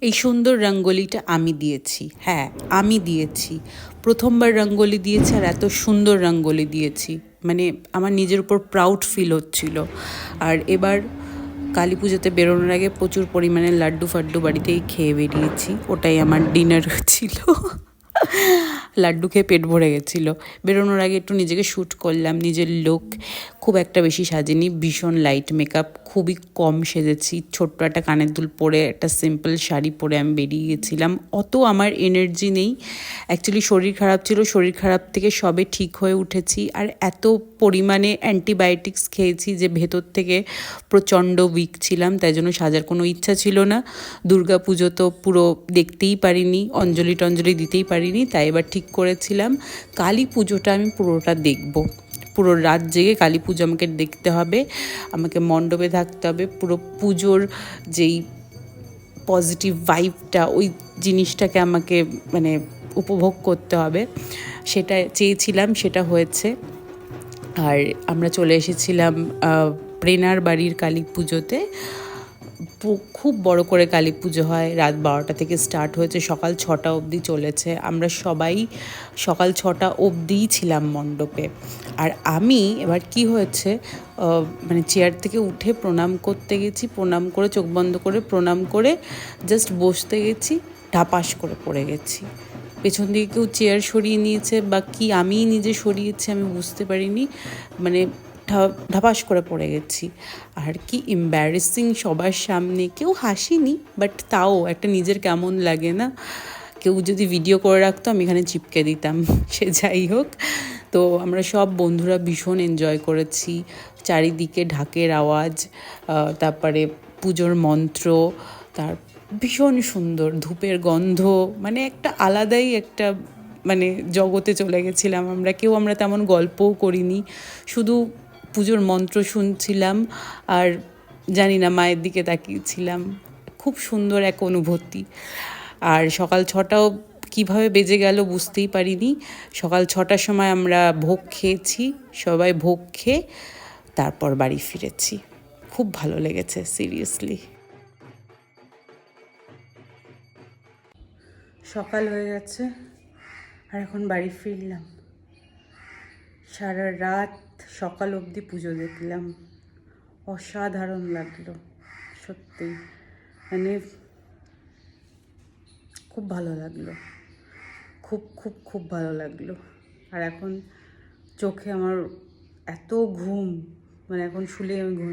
এই সুন্দর রঙ্গোলিটা আমি দিয়েছি, হ্যাঁ আমি দিয়েছি। প্রথমবার রঙ্গোলি দিয়েছি আর এত সুন্দর রঙ্গোলি দিয়েছি, মানে আমার নিজের উপর প্রাউড ফিল হচ্ছিল। আর এবার কালী পুজোতে বেরোনোর আগে প্রচুর পরিমাণে লাড্ডু ফাড্ডু বাড়িতেই খেয়ে বেরিয়েছি, ওটাই আমার ডিনার ছিল। লাড্ডু খেয়ে পেট ভরে গেছিলো। বেরোনোর আগে একটু নিজেকে শ্যুট করলাম, নিজের লুক খুব একটা বেশি সাজিনি, ভীষণ লাইট মেকআপ, খুবই কম সেজেছি, ছোট্ট একটা কানের দুল পরে একটা সিম্পল শাড়ি পরে আমি বেরিয়ে গেছিলাম। অত আমার এনার্জি নেই, অ্যাকচুয়ালি শরীর খারাপ ছিল, শরীর খারাপ থেকে সবে ঠিক হয়ে উঠেছি। আর এত পরিমাণে অ্যান্টিবায়োটিক্স খেয়েছি যে ভেতর থেকে প্রচণ্ড উইক ছিলাম, তাই জন্য সাজার কোনো ইচ্ছা ছিল না। দুর্গা পুজো তো পুরো দেখতেই পারিনি, অঞ্জলি টঞ্জলি দিতেই পারিনি, তাই এবার ঠিক করেছিলাম কালী পুজোটা আমি পুরোটা দেখব। পুরো রাত জেগে কালী পুজো আমাকে দেখতে হবে, আমাকে মণ্ডপে থাকতে হবে, পুরো পুজোর যেই পজিটিভ ভাইবটা, ওই জিনিসটাকে আমাকে মানে উপভোগ করতে হবে। সেটা চেয়েছিলাম, সেটা হয়েছে। আর আমরা চলে এসেছিলাম প্রেনার বাড়ির কালী পুজোতে। খুব বড় করে কালী পুজো হয়, রাত 12টা থেকে স্টার্ট হয়েছে, সকাল 6টা অবধি চলেছে। আমরা সবাই সকাল 6টা অবধিই ছিলাম মণ্ডপে। আর আমি এবার কি হয়েছে, মানে চেয়ার থেকে উঠে প্রণাম করতে গেছি, প্রণাম করে চোখ বন্ধ করে প্রণাম করে জাস্ট বসতে গেছি, ঢাপাস করে পড়ে গেছি। পেছন দিকে কেউ চেয়ার সরিয়ে নিয়েছে বা কি আমিই নিজে সরিয়েছি আমি বুঝতে পারিনি, মানে ধাপাস করে পড়ে গেছি। আর কি এম্বারেসিং, সবার সামনে কেউ হাসিনি, বাট তাও একটা নিজের কেমন লাগে না। কেউ যদি ভিডিও করে রাখতো আমি এখানে চিপকে দিতাম। সে যাই হোক, তো আমরা সব বন্ধুরা ভীষণ এনজয় করেছি। চারিদিকে ঢাকের আওয়াজ, তারপরে পুজোর মন্ত্র, তার ভীষণ সুন্দর ধূপের গন্ধ, মানে একটা আলাদাই একটা মানে জগতে চলে গেছিলাম আমরা। আমরা তেমন গল্পও করিনি, শুধু পুজোর মন্ত্র শুনছিলাম আর জানি না মায়ের দিকে তাকিয়েছিলাম। খুব সুন্দর এক অনুভূতি। আর সকাল 6টাও কীভাবে বেজে গেল বুঝতেই পারিনি। সকাল 6টার সময় আমরা ভোগ খেয়েছি, সবাই ভোগ খেয়ে তারপর বাড়ি ফিরেছি। খুব ভালো লেগেছে সিরিয়াসলি। সকাল হয়ে গেছে আর এখন বাড়ি ফিরলাম। সারা রাত সকাল অবধি পুজো দেখলাম, অসাধারণ লাগলো সত্যি, মানে খুব ভালো লাগলো, খুব খুব খুব ভালো লাগলো। আর এখন চোখে আমার এত ঘুম, মানে এখন শুলে আমি ঘুম